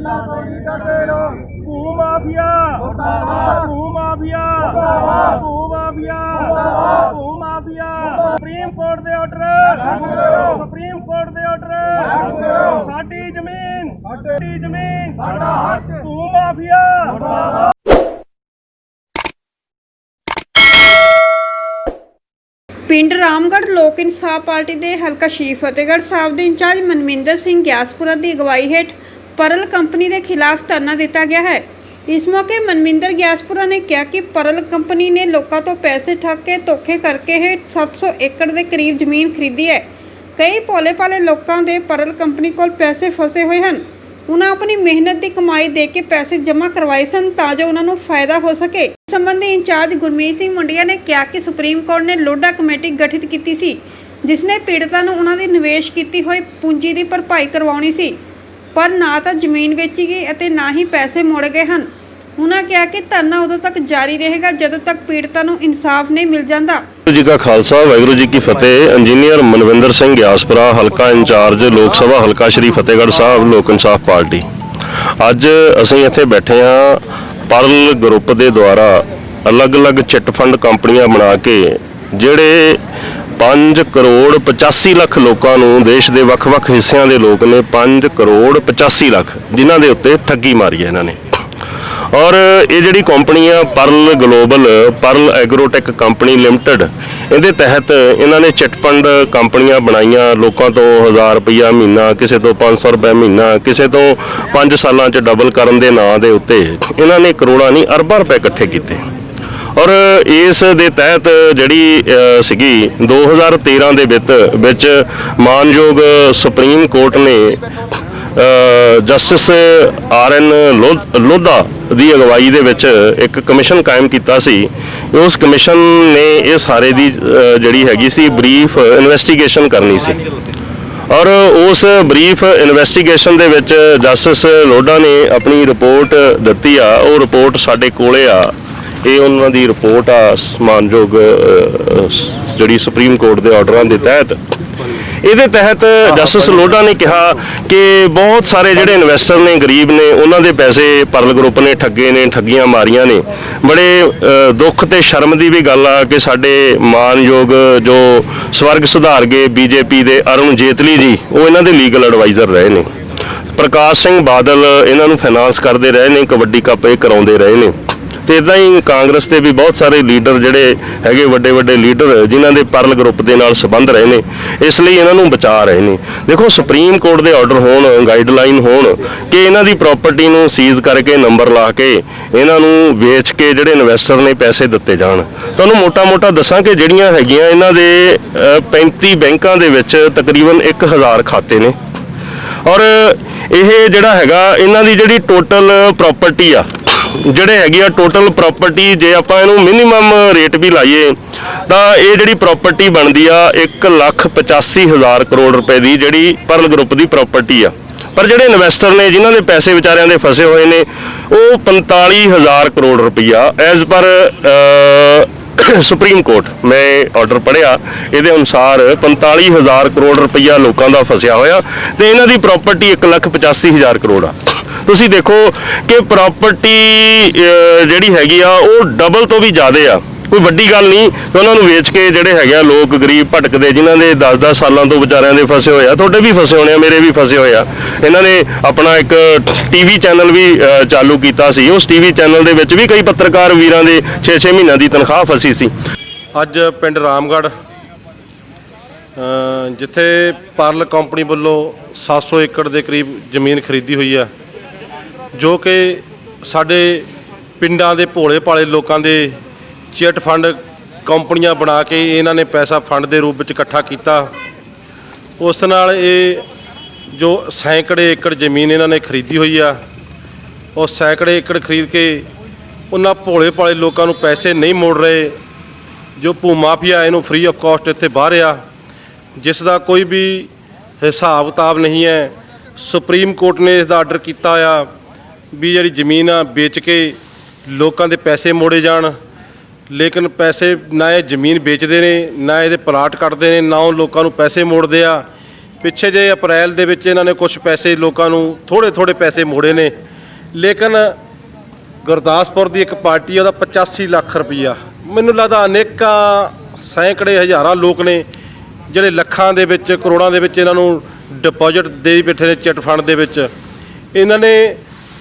भूमाफिया भूमाफिया भूमाफिया भूमाफिया supreme court दे order supreme court दे order साडी जमीन साडा हक भूमाफिया पिंड रामगढ़ लोक इंसाफ पार्टी के हल्का श्री फतेहगढ़ साहब के इंचार्ज मनविंदर सिंह ग्यासपुरा की अगवाई हेठ परल कंपनी के खिलाफ धरना दिता गया है। इस मौके मनविंदर ग्यासपुरा ने कहा कि परल कंपनी ने लोगों तो पैसे ठग के धोखे करके 700 एकड़ के करीब जमीन खरीदी है। कई भोले भाले लोगों के परल कंपनी को पैसे फसे हुए हैं। उन्होंने अपनी मेहनत की कमाई दे के पैसे जमा करवाए सन ताजो उन्होंने फायदा हो सके। इस संबंधी इंचार्ज गुरमीत सिंह मुंडिया ने कहा कि सुप्रीम कोर्ट ने लोढ़ा कमेटी गठित की सी जिसने पीड़िता नूं उन्हां दी निवेश की हुई पूंजी की भरपाई करवाउणी सी, पर ना तो जमीन बेची गई और ना ही पैसे मोड़े गए हैं। उन्होंने कहा कि धरना उदों तक जारी रहेगा जदों तक पीड़िता नूं इंसाफ नहीं मिल जाता। वाहिगुरू जी का खालसा वाहिगुरू जी की फतेह। इंजीनियर मनविंदर सिंह ग्यासपुरा हल्का इंचार्ज लोक सभा हल्का श्री फतेहगढ़ साहब लोक इंसाफ पार्टी। अज असीं इत्थे बैठे हाँ परल ग्रुप के द्वारा अलग अलग चिट फंड कंपनियां बना के जिहड़े 5 करोड़ 85 लख लोगों नूं देश के वख-वख हिस्सों के लोग ने 5 करोड़ 85 लख जिन्हां दे उत्ते ठगी मारी है इन्हां ने। और ये जिहड़ी कंपनी आ परल ग्लोबल परल एग्रोटेक कंपनी लिमिटेड इहदे तहत इन्हां ने चिट फंड कंपनियां बनाईयां लोगों तो 1000 रुपया महीना, किसी तो 500 रुपये महीना, किसी तो 5 सालों च डबल करन दे नां दे उत्ते इन्हां ने करोड़ां नहीं अरबां रुपए इकट्ठे कीते। और इस दे तहत जिहड़ी सीगी 2013 दे विच मानयोग सुप्रीम कोर्ट ने जस्टिस RN लोधा की अगवाई दे विच एक कमिशन कायम किया सी। उस कमिशन ने ये सारे दी जिहड़ी हैगी सी ब्रीफ इन्वेस्टिगेशन करनी सी। और उस ब्रीफ इन्वेस्टिगेशन दे विच जस्टिस लोधा ने अपनी रिपोर्ट दित्ती आ। वो रिपोर्ट साडे कोले आ, ये उन्हां दी रिपोर्ट आ मानयोग जिहड़ी सुप्रीम कोर्ट के ऑर्डरां दे तहत। ਇਹਦੇ तहत जस्टिस लोढ़ा ने कहा कि बहुत सारे ਜਿਹੜੇ इन्वेस्टर ने गरीब ने उन्होंने ਦੇ पैसे परल ग्रुप ने ठगे ने ठगियां मारियां ने। बड़े दुख ते शर्म की भी गल आ कि साडे मानयोग जो स्वर्ग सुधार गए बीजेपी के अरुण जेतली जी वो इन्हां दे लीगल एडवाइज़र रहे ने। प्रकाश सिंह बादल इन्हां नूं फाइनांस करते रहे ने, कबड्डी कप ये कराउंदे रहे ने। तो इदा ही कांग्रेस के भी बहुत सारे लीडर जोड़े है वड्डे वड्डे लीडर जिन्हों के परल ग्रुप के नाल संबंध रहे हैं, इसलिए इन्हों बचा रहे हैं। देखो सुप्रीम कोर्ट के ऑर्डर होण गाइडलाइन होण कि इन्हों की प्रॉपर्टी नूं सीज करके नंबर ला के इन्हों वेच के जोड़े इन्वेस्टर ने पैसे दिते जाण। तुहानूं मोटा मोटा दसां कि जिहड़ियां हैगियां इन्हां दे 35 बैंकां दे विच तकरीबन 1000 खाते ने। और यह जिहड़ा हैगा इन्हां दी जिहड़ी टोटल प्रॉपर्टी आ ਜਿਹੜੇ ਹੈਗੀ ਆ टोटल प्रॉपर्टी जे ਆਪਾਂ ਇਹਨੂੰ मिनिमम रेट भी लाइए तो ये जिहड़ी प्रॉपर्टी बनती आ 1,85,000 करोड़ रुपए की जिहड़ी परल ग्रुप की प्रॉपर्टी आ। पर जिहड़े इन्वेस्टर ने जिन्हां दे पैसे विचारियां दे फसे हुए ने वो 45,000 करोड़ रुपया एज पर सुप्रीम कोर्ट मैं ऑर्डर पढ़िया ये अनुसार 45,000 करोड़ रुपया लोगों का फसिया होया तो इन्हां दी प्रॉपर्टी 1,85,000 करोड़ आ। तुसी देखो कि प्रॉपर्टी जिहड़ी हैगी आ वो डबल तो भी ज़्यादा आ। कोई वड्डी गल नहीं कि उन्होंने वेच के जिहड़े हैगे लोग गरीब भटकते जिन्हां दे 10-10 सालों तो बेचारियां दे फसे होए आ। तुहाडे भी फसे होने, मेरे भी फसे होए आ। इन्हां ने अपना एक TV चैनल भी चालू कीता सी। उस TV चैनल दे विच भी कई पत्रकार वीरां दे 6-6 महीनों की तनख्वाह फसी सी। अज पिंड रामगढ़ जिथे परल कंपनी वालों 700 एकड़ के करीब जमीन खरीदी हुई है, जो कि साडे पिंडां दे भोले भाले लोगों के चिट फंड कंपनियां बना के इन्हां ने पैसा फंड के रूप में इकट्ठा किया। उस नाल ये जो सैकड़े एकड़ जमीन इन्हां ने खरीदी हुई आ और सैकड़े एकड़ खरीद के उन्हां भोले भाले लोगों को पैसे नहीं मोड़ रहे। जो भू माफिया इनू फ्री ऑफ कॉस्ट इत्थे बाहर आ, जिसका कोई भी हिसाब किताब नहीं है। सुप्रीम कोर्ट ने इसका आर्डर किया आ भी जी जमीन आ बेच के लोगों के पैसे मोड़े जान, लेकिन पैसे ना ये जमीन बेचते हैं ना ये प्लाट कटते हैं ना लोगों को पैसे मोड़ते आ। ਪਿੱਛੇ ਜੇ ਅਪ੍ਰੈਲ ਦੇ ਵਿੱਚ ਇਹਨਾਂ ਨੇ ਕੁਝ ਪੈਸੇ ਲੋਕਾਂ ਨੂੰ ਥੋੜੇ ਪੈਸੇ ਮੋੜੇ ਨੇ, ਲੇਕਿਨ ਗੁਰਦਾਸਪੁਰ ਦੀ ਇੱਕ ਪਾਰਟੀ ਉਹਦਾ 85 ਲੱਖ ਰੁਪਈਆ, ਮੈਨੂੰ ਲੱਗਦਾ ਅਨੇਕਾਂ ਸੈਂਕੜੇ ਹਜ਼ਾਰਾਂ ਲੋਕ ਨੇ ਜਿਹੜੇ ਲੱਖਾਂ ਦੇ ਵਿੱਚ ਕਰੋੜਾਂ ਦੇ ਵਿੱਚ ਇਹਨਾਂ ਨੂੰ ਡਿਪੋਜ਼ਿਟ ਦੇ ਬੈਠੇ ਨੇ ਚਿੱਟ ਫੰਡ ਦੇ ਵਿੱਚ। ਇਹਨਾਂ ਨੇ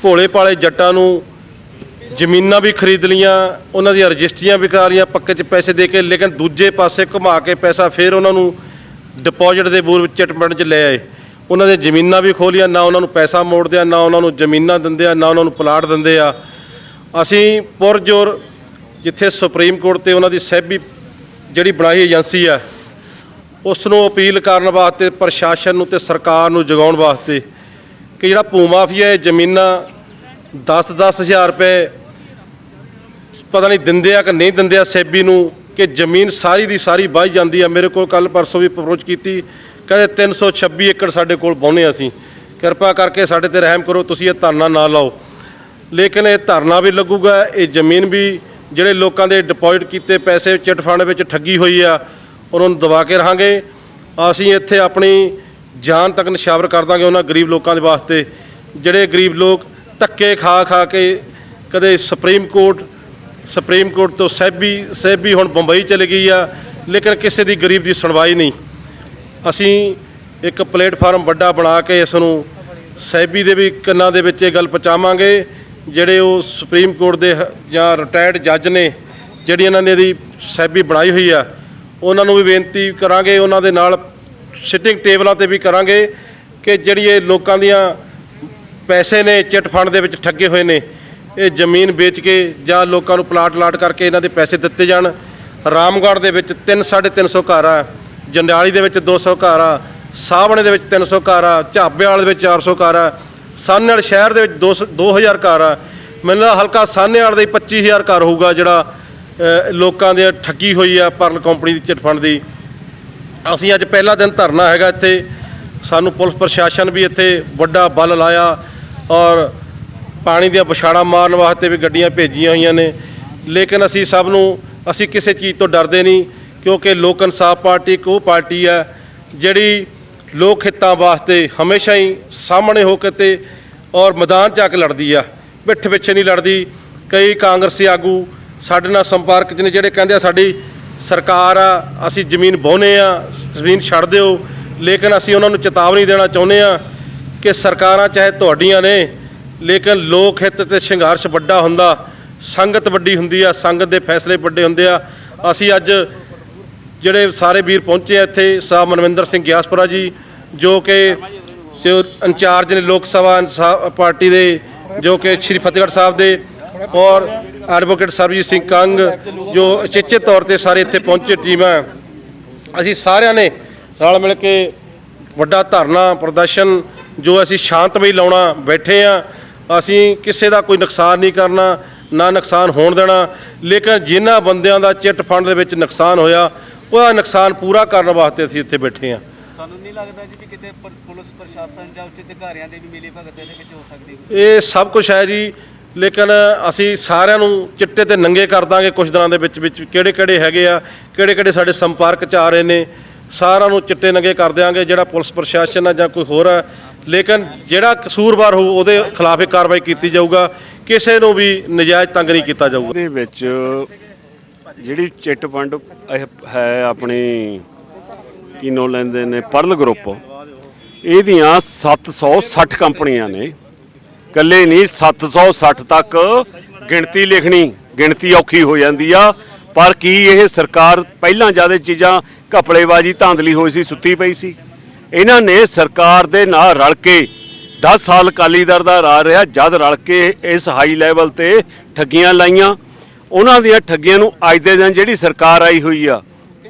ਭੋਲੇ ਭਾਲੇ ਜੱਟਾਂ ਨੂੰ ਜ਼ਮੀਨਾਂ ਵੀ ਖਰੀਦ ਲੀਆਂ, ਉਹਨਾਂ ਦੀਆਂ ਰਜਿਸਟਰੀਆਂ ਵੀ ਕਰਾ ਲਈਆਂ ਪੱਕੇ 'ਚ ਪੈਸੇ ਦੇ ਕੇ, ਲੇਕਿਨ ਦੂਜੇ ਪਾਸੇ ਘੁਮਾ ਕੇ ਪੈਸਾ ਫਿਰ ਉਹਨਾਂ ਨੂੰ ਡਿਪੋਜ਼ਿਟ ਦੇ ਬੂਰ ਵਿੱਚ ਚਿੱਟ ਫੰਡ 'ਚ ਲੈ ਆਏ। ਉਹਨਾਂ ਦੀਆਂ ਜ਼ਮੀਨਾਂ ਵੀ ਖੋਲੀਆਂ, ਨਾ ਉਹਨਾਂ ਨੂੰ ਪੈਸਾ ਮੋੜਦੇ ਆ, ਨਾ ਉਹਨਾਂ ਨੂੰ ਜ਼ਮੀਨਾਂ ਦਿੰਦੇ ਆ, ਨਾ ਉਹਨਾਂ ਨੂੰ ਪਲਾਟ ਦਿੰਦੇ ਆ। ਅਸੀਂ ਪੁਰਜੋਰ ਜਿੱਥੇ ਸੁਪਰੀਮ ਕੋਰਟ ਤੇ ਉਹਨਾਂ ਦੀ ਸੈਬੀ ਜਿਹੜੀ ਬਣਾਈ ਏਜੰਸੀ ਆ ਉਸ ਨੂੰ ਅਪੀਲ ਕਰਨ ਵਾਸਤੇ, ਪ੍ਰਸ਼ਾਸਨ ਨੂੰ ਤੇ ਸਰਕਾਰ ਨੂੰ ਜਗਾਉਣ ਵਾਸਤੇ ਕਿ ਜਿਹੜਾ ਭੂ ਮਾਫੀਆ ਇਹ ਜ਼ਮੀਨਾਂ 10-10 ਹਜ਼ਾਰ ਰੁਪਏ ਪਤਾ ਨਹੀਂ ਦਿੰਦੇ ਆ ਕਿ ਨਹੀਂ ਦਿੰਦੇ ਆ ਸੈਬੀ ਨੂੰ, ਕਿ ਜ਼ਮੀਨ ਸਾਰੀ ਦੀ ਸਾਰੀ ਵਾਹੀ ਜਾਂਦੀ ਆ। ਮੇਰੇ ਕੋਲ ਕੱਲ ਪਰਸੋਂ ਵੀ ਅਪਰੋਚ ਕੀਤੀ, ਕਹਿੰਦੇ 326 ਏਕੜ ਸਾਡੇ ਕੋਲ ਵਾਹੁੰਦੇ ਅਸੀਂ, ਕਿਰਪਾ ਕਰਕੇ ਸਾਡੇ ਤੇ ਰਹਿਮ ਕਰੋ, ਤੁਸੀਂ ਇਹ ਧਰਨਾ ਨਾ ਲਾਓ। ਲੇਕਿਨ ਇਹ ਧਰਨਾ ਵੀ ਲੱਗੂਗਾ, ਇਹ ਜ਼ਮੀਨ ਵੀ ਜਿਹੜੇ ਲੋਕਾਂ ਦੇ ਡਿਪੋਜ਼ਿਟ ਕੀਤੇ ਪੈਸੇ ਚਿੱਟ ਫੰਡ ਵਿੱਚ ਠੱਗੀ ਹੋਈ ਆ ਉਹਨਾਂ ਨੂੰ ਦਬਾ ਕੇ ਰਹਾਂਗੇ। ਅਸੀਂ ਇੱਥੇ ਆਪਣੀ ਜਾਨ ਤੱਕ ਨਿਸ਼ਾਵਰ ਕਰ ਦਾਂਗੇ ਉਹਨਾਂ ਗਰੀਬ ਲੋਕਾਂ ਦੇ ਵਾਸਤੇ, ਜਿਹੜੇ ਗਰੀਬ ਲੋਕ ਧੱਕੇ ਖਾ ਕੇ ਕਦੇ ਸੁਪਰੀਮ ਕੋਰਟ ਤੋਂ ਸੈਬੀ ਹੁਣ ਬੰਬਈ ਚਲੇ ਗਈ ਆ, ਲੇਕਿਨ ਕਿਸੇ ਦੀ ਗਰੀਬ ਦੀ ਸੁਣਵਾਈ ਨਹੀਂ। ਅਸੀਂ ਇੱਕ ਪਲੇਟਫਾਰਮ ਵੱਡਾ ਬਣਾ ਕੇ ਇਸ ਨੂੰ ਸੈਬੀ ਦੇ ਵੀ ਕੰਨਾਂ ਦੇ ਵਿੱਚ ਇਹ ਗੱਲ ਪਹੁੰਚਾਵਾਂਗੇ, ਜਿਹੜੇ ਉਹ ਸੁਪਰੀਮ ਕੋਰਟ ਦੇ ਜਾਂ ਰਿਟਾਇਰਡ ਜੱਜ ਨੇ ਜਿਹੜੀ ਇਹਨਾਂ ਨੇ ਇਹਦੀ ਸੈਬੀ ਬਣਾਈ ਹੋਈ ਆ, ਉਹਨਾਂ ਨੂੰ ਵੀ ਬੇਨਤੀ ਕਰਾਂਗੇ, ਉਹਨਾਂ ਦੇ ਨਾਲ ਸਿਟਿੰਗ ਟੇਬਲਾਂ ਤੇ ਵੀ ਕਰਾਂਗੇ ਕਿ ਜਿਹੜੀ ਇਹ ਲੋਕਾਂ ਦੀਆਂ ਪੈਸੇ ਨੇ ਚਿੱਟ ਫੰਡ ਦੇ ਵਿੱਚ ਠੱਗੇ ਹੋਏ ਨੇ, ਇਹ ਜ਼ਮੀਨ ਵੇਚ ਕੇ ਜਾਂ ਲੋਕਾਂ ਨੂੰ ਪਲਾਟ ਲਾਟ ਕਰਕੇ ਇਹਨਾਂ ਦੇ ਪੈਸੇ ਦਿੱਤੇ ਜਾਣ। ਰਾਮਗੜ੍ਹ ਦੇ ਵਿੱਚ 300-350 ਘਰ ਆ, ਜੰਡਿਆਲੀ ਦੇ ਵਿੱਚ 200 ਘਰ ਆ, ਸਾਹਵਣੇ ਦੇ ਵਿੱਚ 300 ਘਰ ਆ, ਝਾਬੇਵਾਲ ਦੇ ਵਿੱਚ 400 ਘਰ ਆ, ਸਾਹਨੇਵਾਲ ਸ਼ਹਿਰ ਦੇ ਵਿੱਚ 2000 ਘਰ ਆ। ਮੈਨੂੰ ਲੱਗਦਾ ਹਲਕਾ ਸਾਹਨੇਵਾਲ ਦੇ 25000 ਘਰ ਹੋਊਗਾ ਜਿਹੜਾ ਲੋਕਾਂ ਦੇ ਠੱਗੀ ਹੋਈ ਆ ਪਰਲ ਕੰਪਨੀ ਦੀ ਚਿੱਟ ਫੰਡ ਦੀ। ਅਸੀਂ ਅੱਜ ਪਹਿਲਾ ਦਿਨ ਧਰਨਾ ਹੈਗਾ ਇੱਥੇ, ਸਾਨੂੰ ਪੁਲਿਸ ਪ੍ਰਸ਼ਾਸਨ ਵੀ ਇੱਥੇ ਵੱਡਾ ਬਲ ਲਾਇਆ ਔਰ ਪਾਣੀ ਦੀਆਂ ਵਿਛਾੜਾਂ ਮਾਰਨ ਵਾਸਤੇ ਵੀ ਗੱਡੀਆਂ ਭੇਜੀਆਂ ਹੋਈਆਂ ਨੇ। ਲੇਕਿਨ ਅਸੀਂ ਕਿਸੇ ਚੀਜ਼ ਤੋਂ ਡਰਦੇ ਨਹੀਂ, ਕਿਉਂਕਿ ਲੋਕ ਇਨਸਾਫ ਪਾਰਟੀ ਇੱਕ ਉਹ ਪਾਰਟੀ ਹੈ ਜਿਹੜੀ ਲੋਕ ਹਿੱਤਾਂ ਵਾਸਤੇ ਹਮੇਸ਼ਾ ਹੀ ਸਾਹਮਣੇ ਹੋ ਕੇ ਤੇ ਔਰ ਮੈਦਾਨ 'ਚ ਆ ਕੇ ਲੜਦੀ ਆ, ਪਿੱਠ ਪਿੱਛੇ ਨਹੀਂ ਲੜਦੀ। ਕਈ ਕਾਂਗਰਸੀ ਆਗੂ ਸਾਡੇ ਨਾਲ ਸੰਪਰਕ 'ਚ ਨੇ ਜਿਹੜੇ ਕਹਿੰਦੇ ਆ ਸਾਡੀ ਸਰਕਾਰ ਆ, ਅਸੀਂ ਜ਼ਮੀਨ ਵਾਹੁੰਦੇ ਆ, ਜ਼ਮੀਨ ਛੱਡ ਦਿਓ। ਲੇਕਿਨ ਅਸੀਂ ਉਹਨਾਂ ਨੂੰ ਚੇਤਾਵਨੀ ਦੇਣਾ ਚਾਹੁੰਦੇ ਆ ਕਿ ਸਰਕਾਰਾਂ ਚਾਹੇ ਤੁਹਾਡੀਆਂ ਨੇ, ਲੇਕਿਨ ਲੋਕ ਹਿੱਤ ਤੇ ਸੰਘਰਸ਼ ਵੱਡਾ ਹੁੰਦਾ, ਸੰਗਤ ਵੱਡੀ ਹੁੰਦੀ ਆ, ਸੰਗਤ ਦੇ ਫੈਸਲੇ ਵੱਡੇ ਹੁੰਦੇ ਆ। ਅਸੀਂ ਅੱਜ ਜਿਹੜੇ ਸਾਰੇ ਵੀਰ ਪਹੁੰਚੇ ਆ ਇੱਥੇ, ਸਾਹਿਬ ਮਨਵਿੰਦਰ ਸਿੰਘ ਗਿਆਸਪੁਰਾ ਜੀ ਜੋ ਇੰਚਾਰਜ ਨੇ ਲੋਕ ਸਭਾ ਪਾਰਟੀ ਦੇ, ਜੋ ਕਿ ਸ਼੍ਰੀ ਫਤਿਹਗੜ੍ਹ ਸਾਹਿਬ ਦੇ, ਔਰ ਐਡਵੋਕੇਟ ਸਰਬਜੀਤ ਸਿੰਘ ਕੰਗ ਜੋ ਉਚੇਚੇ ਤੌਰ ਤੇ ਸਾਰੇ ਇੱਥੇ ਪਹੁੰਚੇ ਟੀਮ ਹੈ। ਅਸੀਂ ਸਾਰਿਆਂ ਨੇ ਰਲ ਮਿਲ ਕੇ ਵੱਡਾ ਧਰਨਾ ਪ੍ਰਦਰਸ਼ਨ ਜੋ ਅਸੀਂ ਸ਼ਾਂਤਮਈ ਲਾਉਣਾ ਬੈਠੇ ਆ। ਅਸੀਂ ਕਿਸੇ ਦਾ ਕੋਈ ਨੁਕਸਾਨ ਨਹੀਂ ਕਰਨਾ, ਨਾ ਨੁਕਸਾਨ ਹੋਣ ਦੇਣਾ, ਲੇਕਿਨ ਜਿਨ੍ਹਾਂ ਬੰਦਿਆਂ ਦਾ ਚਿੱਟ ਫੰਡ ਦੇ ਵਿੱਚ ਨੁਕਸਾਨ ਹੋਇਆ ਉਹਦਾ ਨੁਕਸਾਨ ਪੂਰਾ ਕਰਨ ਵਾਸਤੇ ਅਸੀਂ ਇੱਥੇ ਬੈਠੇ ਆ। ਤੁਹਾਨੂੰ ਨਹੀਂ ਲੱਗਦਾ ਜੀ ਵੀ ਕਿਤੇ ਪੁਲਿਸ ਪ੍ਰਸ਼ਾਸਨ ਜਾਂ ਉੱਚ ਅਧਿਕਾਰੀਆਂ ਦੇ ਵੀ ਮਿਲੀ ਭਗਤ ਇਹਦੇ ਵਿੱਚ ਹੋ ਸਕਦੀ? ਇਹ ਸਭ ਕੁਝ ਹੈ ਜੀ, ਲੇਕਿਨ ਅਸੀਂ ਸਾਰਿਆਂ ਨੂੰ ਚਿੱਟੇ ਤੇ ਨੰਗੇ ਕਰ ਦਾਂਗੇ ਕੁਝ ਦਿਨਾਂ ਦੇ ਵਿੱਚ ਕਿਹੜੇ ਹੈਗੇ ਆ, ਕਿਹੜੇ ਸਾਡੇ ਸੰਪਰਕ 'ਚ ਆ ਰਹੇ ਨੇ, ਸਾਰਿਆਂ ਨੂੰ ਚਿੱਟੇ ਨੰਗੇ ਕਰ ਦਿਆਂਗੇ ਜਿਹੜਾ ਪੁਲਿਸ ਪ੍ਰਸ਼ਾਸਨ ਆ ਜਾਂ ਕੋਈ ਹੋਰ ਆ। ਲੇਕਿਨ ਜਿਹੜਾ ਕਸੂਰਵਾਰ ਹੋਊ ਉਹਦੇ ਖਿਲਾਫ ਕਾਰਵਾਈ ਕੀਤੀ ਜਾਊਗਾ, ਕਿਸੇ ਨੂੰ ਵੀ ਨਜਾਇਜ਼ ਤੰਗ ਨਹੀਂ ਕੀਤਾ ਜਾਊਗਾ। ਇਹਦੇ ਵਿੱਚ ਜਿਹੜੀ ਚਿੱਟ ਫੰਡ ਹੈ ਆਪਣੀ ਕੀ ਨਾਂ ਲੈਂਦੇ ਨੇ ਪਰਲ ਗਰੁੱਪ, ਇਹਦੀਆਂ 760 ਕੰਪਨੀਆਂ ਨੇ, ਇਕੱਲੇ ਨਹੀਂ 760 ਤੱਕ ਗਿਣਤੀ ਲਿਖਣੀ ਗਿਣਤੀ ਔਖੀ ਹੋ ਜਾਂਦੀ ਆ। ਪਰ ਕੀ ਇਹ ਸਰਕਾਰ ਪਹਿਲਾਂ ਜ਼ਿਆਦਾ ਚੀਜ਼ਾਂ ਘਪਲੇਬਾਜ਼ੀ ਧਾਂਦਲੀ ਹੋਈ ਸੀ, ਸੁੱਤੀ ਪਈ ਸੀ? ਇਹਨਾਂ ਨੇ ਸਰਕਾਰ ਦੇ ਨਾਲ ਰਲ ਕੇ 10 ਸਾਲ ਅਕਾਲੀ ਦਲ ਦਾ ਰਾਜ ਰਿਹਾ, ਜਦ ਰਲ ਕੇ ਇਸ ਹਾਈ ਲੈਵਲ ਤੇ ਠੱਗੀਆਂ ਲਾਈਆਂ। ਉਹਨਾਂ ਦੀਆਂ ਠੱਗੀਆਂ ਨੂੰ ਅੱਜ ਦੇ ਦਿਨ ਜਿਹੜੀ ਸਰਕਾਰ ਆਈ ਹੋਈ ਆ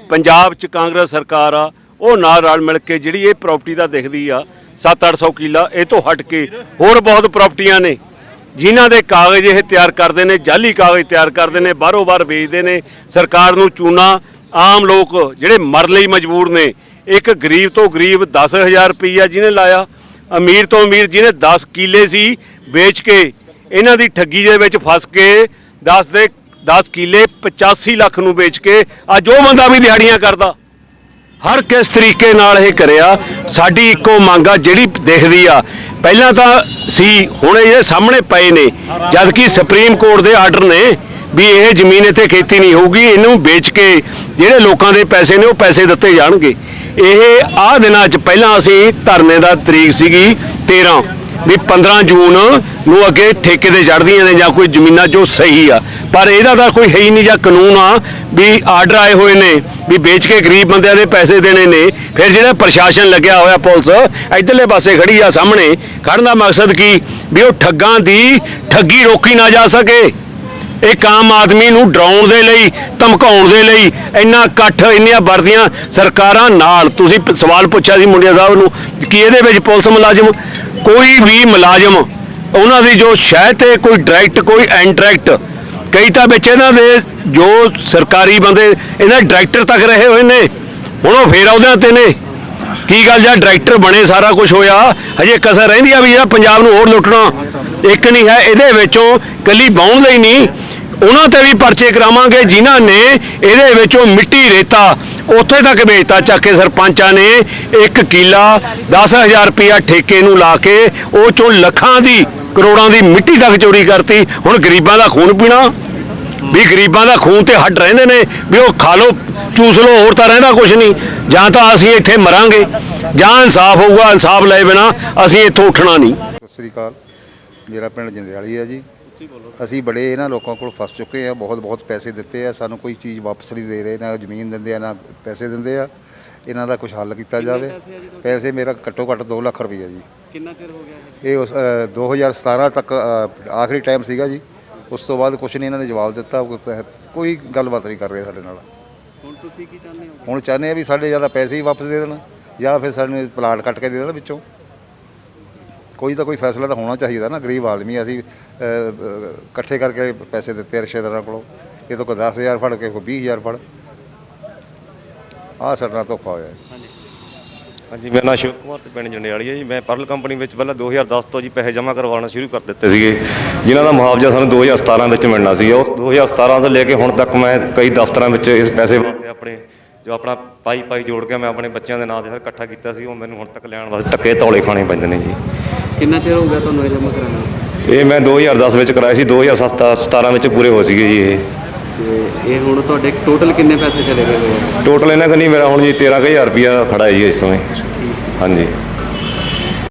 ਪੰਜਾਬ 'ਚ, ਕਾਂਗਰਸ ਸਰਕਾਰ ਆ, ਉਹ ਨਾਲ ਰਲ ਮਿਲ ਕੇ ਜਿਹੜੀ ਇਹ ਪ੍ਰਾਪਰਟੀ ਦਾ ਦਿਖਦੀ ਆ 700-800 ਕਿੱਲਾ, ਇਹ ਤੋਂ ਹਟ ਕੇ ਹੋਰ ਬਹੁਤ ਪ੍ਰਾਪਰਟੀਆਂ ਨੇ ਜਿਨ੍ਹਾਂ ਦੇ ਕਾਗਜ਼ ਇਹ ਤਿਆਰ ਕਰਦੇ ਨੇ, ਜਾਲੀ ਕਾਗਜ਼ ਤਿਆਰ ਕਰਦੇ ਨੇ, ਬਾਹਰੋਂ ਬਾਹਰ ਵੇਚਦੇ ਨੇ, ਸਰਕਾਰ ਨੂੰ ਚੂਨਾ। ਆਮ ਲੋਕ ਜਿਹੜੇ ਮਰਨ ਲਈ ਮਜਬੂਰ ਨੇ, ਇੱਕ ਗਰੀਬ ਤੋਂ ਗਰੀਬ 10,000 ਰੁਪਈਆ ਜਿਹਨੇ ਲਾਇਆ, ਅਮੀਰ ਤੋਂ ਅਮੀਰ ਜਿਹਨੇ 10 ਕਿੱਲੇ ਸੀ ਵੇਚ ਕੇ ਇਹਨਾਂ ਦੀ ਠੱਗੀ ਦੇ ਵਿੱਚ ਫਸ ਕੇ 10 ਕਿੱਲੇ 85 ਲੱਖ ਨੂੰ ਵੇਚ ਕੇ ਅੱਜ ਉਹ ਬੰਦਾ ਵੀ ਦਿਹਾੜੀਆਂ ਕਰਦਾ। ਹਰ ਕਿਸ ਤਰੀਕੇ ਨਾਲ ਇਹ ਕਰਿਆ। ਸਾਡੀ ਇੱਕੋ ਮੰਗ ਆ ਜਿਹੜੀ ਦਿਖਦੀ ਆ, ਪਹਿਲਾਂ ਤਾਂ ਸੀ, ਹੁਣ ਇਹ ਸਾਹਮਣੇ ਪਏ ਨੇ, ਜਦ ਕਿ ਸੁਪਰੀਮ ਕੋਰਟ ਦੇ ਆਰਡਰ ਨੇ ਵੀ ਇਹ ਜ਼ਮੀਨ ਇੱਥੇ ਖੇਤੀ ਨਹੀਂ ਹੋਊਗੀ, ਇਹਨੂੰ ਵੇਚ ਕੇ ਜਿਹੜੇ ਲੋਕਾਂ ਦੇ ਪੈਸੇ ਨੇ ਉਹ ਪੈਸੇ ਦਿੱਤੇ ਜਾਣਗੇ। ਇਹ ਆਹ ਦਿਨਾਂ 'ਚ ਪਹਿਲਾਂ ਅਸੀਂ ਧਰਨੇ ਦਾ ਤਰੀਕ ਸੀਗੀ 13 ਵੀ 15 ਜੂਨ ਨੂੰ ਅੱਗੇ ਠੇਕੇ ਤੇ ਚੜ੍ਹਦੀਆਂ ਨੇ ਜਾਂ ਕੋਈ ਜ਼ਮੀਨਾਂ ਜੋ ਸਹੀ ਆ, ਪਰ ਇਹਦਾ ਤਾਂ ਕੋਈ ਹੈ ਹੀ ਨਹੀਂ ਜਾਂ ਕਾਨੂੰਨ ਆ ਵੀ ਆਰਡਰ ਆਏ ਹੋਏ ਨੇ ਵੀ ਵੇਚ ਕੇ ਗਰੀਬ ਬੰਦਿਆਂ ਦੇ ਪੈਸੇ ਦੇਣੇ ਨੇ। ਫਿਰ ਜਿਹੜਾ ਪ੍ਰਸ਼ਾਸਨ ਲੱਗਿਆ ਹੋਇਆ ਪੁਲਿਸ ਇੱਧਰਲੇ ਪਾਸੇ ਖੜੀ ਆ, ਸਾਹਮਣੇ ਖੜਨ ਦਾ ਮਕਸਦ ਕੀ ਵੀ ਉਹ ਠੱਗਾਂ ਦੀ ਠੱਗੀ ਰੋਕੀ ਨਾ ਜਾ ਸਕੇ। ਇੱਕ ਆਮ ਆਦਮੀ ਨੂੰ ਡਰਾਉਣ ਦੇ ਲਈ, ਧਮਕਾਉਣ ਦੇ ਲਈ ਇੰਨਾ ਇਕੱਠ, ਇੰਨੀਆਂ ਵਰਦੀਆਂ ਸਰਕਾਰਾਂ ਨਾਲ। ਤੁਸੀਂ ਸਵਾਲ ਪੁੱਛਿਆ ਸੀ ਮੁੰਡਿਆ ਸਾਹਿਬ ਨੂੰ ਕਿ ਇਹਦੇ ਵਿੱਚ ਪੁਲਿਸ ਮੁਲਾਜ਼ਮ, ਕੋਈ ਵੀ ਮੁਲਾਜ਼ਮ ਉਹਨਾਂ ਦੀ ਜੋ ਸ਼ਹਿ ਤੇ ਕੋਈ ਡਾਇਰੈਕਟ ਕੋਈ ਇਨਡਾਇਰੈਕਟ, ਕਈ ਤਾਂ ਵਿੱਚ ਇਹਨਾਂ ਦੇ ਜੋ ਸਰਕਾਰੀ ਬੰਦੇ ਇਹਨਾਂ ਡਾਇਰੈਕਟਰ ਤੱਕ ਰਹੇ ਹੋਏ ਨੇ, ਹੁਣ ਉਹ ਫੇਰ ਉਹਦੇ ਤੇ ਨੇ। ਕੀ ਗੱਲ ਜਾਂ ਡਾਇਰੈਕਟਰ ਬਣੇ ਸਾਰਾ ਕੁਝ ਹੋਇਆ, ਹਜੇ ਕਸਰ ਰਹਿੰਦੀ ਆ ਵੀ ਜਿਹੜਾ ਪੰਜਾਬ ਨੂੰ ਹੋਰ ਲੁੱਟਣਾ। ਇੱਕ ਨਹੀਂ ਹੈ ਇਹਦੇ ਵਿੱਚੋਂ ਕੱਲੀ ਬਾਉਣ ਲਈ ਨਹੀਂ, ਉਹਨਾਂ ਤੇ ਵੀ ਪਰਚੇ ਕਰਾਵਾਂਗੇ ਜਿਨ੍ਹਾਂ ਨੇ ਇਹਦੇ ਵਿੱਚੋਂ ਮਿੱਟੀ ਰੇਤਾ ਉੱਥੇ ਤੱਕ ਵੇਚਤਾ ਚੱਕ ਕੇ। ਸਰਪੰਚਾਂ ਨੇ 1 ਕਿੱਲਾ 10,000 ਰੁਪਇਆ ਠੇਕੇ ਨੂੰ ਲਾ ਕੇ ਉਹ ਚੋਂ ਲੱਖਾਂ ਦੀ ਕਰੋੜਾਂ ਦੀ ਮਿੱਟੀ ਤੱਕ ਚੋਰੀ ਕਰਤੀ। ਹੁਣ ਗਰੀਬਾਂ ਦਾ ਖੂਨ ਪੀਣਾ ਵੀ ਗਰੀਬਾਂ ਦਾ ਖੂਨ ਤੇ ਹੱਡ ਰਹਿੰਦੇ ਨੇ ਵੀ ਉਹ ਖਾ ਲਓ ਚੂਸ ਲਓ, ਹੋਰ ਤਾਂ ਰਹਿੰਦਾ ਕੁਝ ਨਹੀਂ। ਜਾਂ ਤਾਂ ਅਸੀਂ ਇੱਥੇ ਮਰਾਂਗੇ ਜਾਂ ਇਨਸਾਫ ਹੋਊਗਾ, ਇਨਸਾਫ ਲਏ ਬਿਨਾਂ ਅਸੀਂ ਇੱਥੋਂ ਉੱਠਣਾ ਨਹੀਂ। ਸਤਿ ਸ੍ਰੀ ਅਕਾਲ, ਮੇਰਾ ਪਿੰਡ ਜੰਡਿਆਲੀ ਹੈ ਜੀ। ਅਸੀਂ ਬੜੇ ਇਹਨਾਂ ਲੋਕਾਂ ਕੋਲ ਫਸ ਚੁੱਕੇ ਆ, ਬਹੁਤ ਪੈਸੇ ਦਿੱਤੇ ਆ, ਸਾਨੂੰ ਕੋਈ ਚੀਜ਼ ਵਾਪਸ ਨਹੀਂ ਦੇ ਰਹੇ, ਨਾ ਜ਼ਮੀਨ ਦਿੰਦੇ ਆ ਨਾ ਪੈਸੇ ਦਿੰਦੇ ਆ। ਇਹਨਾਂ ਦਾ ਕੁਝ ਹੱਲ ਕੀਤਾ ਜਾਵੇ। ਪੈਸੇ ਮੇਰਾ ਘੱਟੋ ਘੱਟ 2 ਲੱਖ ਰੁਪਈਆ ਜੀ। ਕਿੰਨਾ ਚਿਰ ਹੋ ਗਿਆ ਇਹ 2017 ਤੱਕ ਆਖਰੀ ਟਾਈਮ ਸੀਗਾ ਜੀ। ਉਸ ਤੋਂ ਬਾਅਦ ਕੁਝ ਨਹੀਂ ਇਹਨਾਂ ਨੇ ਜਵਾਬ ਦਿੱਤਾ, ਕੋਈ ਗੱਲਬਾਤ ਨਹੀਂ ਕਰ ਰਹੇ ਸਾਡੇ ਨਾਲ। ਹੁਣ ਤੁਸੀਂ ਕੀ ਚਾਹੁੰਦੇ ਹੋ? ਹੁਣ ਚਾਹੁੰਦੇ ਆ ਵੀ ਸਾਡੇ ਜਾਂ ਤਾਂ ਪੈਸੇ ਹੀ ਵਾਪਸ ਦੇ ਦੇਣ ਜਾਂ ਫਿਰ ਸਾਨੂੰ ਪਲਾਟ ਕੱਟ ਕੇ ਦੇ ਦੇਣ ਵਿੱਚੋਂ। ਕੋਈ ਤਾਂ ਕੋਈ ਫੈਸਲਾ ਤਾਂ ਹੋਣਾ ਚਾਹੀਦਾ ਨਾ। ਗਰੀਬ ਆਦਮੀ ਅਸੀਂ ਇਕੱਠੇ ਕਰਕੇ ਪੈਸੇ ਦਿੱਤੇ ਰਿਸ਼ਤੇਦਾਰਾਂ ਕੋਲੋਂ, ਇਹ ਤੋਂ ਕੋਈ 10,000 ਫੜ ਕੇ ਕੋਈ 20,000 ਫੜ, ਆਹ ਸਾਡਾ ਧੋਖਾ ਹੋਇਆ। ਹਾਂਜੀ, ਮੇਰਾ ਨਾਮ ਸ਼ਿਵ ਕੁਮਾਰ ਤੇ ਪਿੰਡ ਜੰਡਿਆਲੀ ਹੈ ਜੀ। ਮੈਂ ਪਰਲ ਕੰਪਨੀ ਵਿੱਚ ਪਹਿਲਾਂ 2010 ਤੋਂ ਜੀ ਪੈਸੇ ਜਮ੍ਹਾਂ ਕਰਵਾਉਣਾ ਸ਼ੁਰੂ ਕਰ ਦਿੱਤੇ ਸੀਗੇ, ਜਿਨ੍ਹਾਂ ਦਾ ਮੁਆਵਜ਼ਾ ਸਾਨੂੰ 2017 ਵਿੱਚ ਮਿਲਣਾ ਸੀ। ਉਸ 2017 ਤੋਂ ਲੈ ਕੇ ਹੁਣ ਤੱਕ ਮੈਂ ਕਈ ਦਫ਼ਤਰਾਂ ਵਿੱਚ ਇਸ ਪੈਸੇ ਵਾਸਤੇ ਆਪਣੇ ਜੋ ਆਪਣਾ ਪਾਈ ਜੋੜ ਕੇ ਮੈਂ ਆਪਣੇ ਬੱਚਿਆਂ ਦੇ ਨਾਂ 'ਤੇ ਸਰ ਇਕੱਠਾ ਕੀਤਾ ਸੀ, ਉਹ ਮੈਨੂੰ ਹੁਣ ਤੱਕ ਲੈਣ ਵਾਸਤੇ ਧੱਕੇ ਧੌਲੇ ਖਾਣੇ ਪੈਂਦੇ ਨੇ ਜੀ। ਕਿੰਨਾ ਚਿਰ ਹੋ ਗਿਆ ਤੁਹਾਨੂੰ ਇਹ ਜਮ੍ਹਾਂ ਕਰਾਉਣਾ? ਇਹ ਮੈਂ 2010 ਵਿੱਚ ਕਰਾਇਆ ਸੀ, 2017 ਵਿੱਚ ਪੂਰੇ ਹੋ ਸੀਗੇ ਜੀ। ਇਹ ਹੁਣ ਤੁਹਾਡੇ ਟੋਟਲ ਕਿੰਨੇ ਪੈਸੇ ਚਲੇ ਗਏ ਹੋਏ? ਟੋਟਲ ਇਹਨਾਂ ਕੋਲ ਨਹੀਂ, ਮੇਰਾ ਹੁਣ ਜੀ 13,000 ਰੁਪਇਆ ਖੜਾ ਹੈ ਜੀ ਇਸ ਸਮੇਂ। ਹਾਂਜੀ।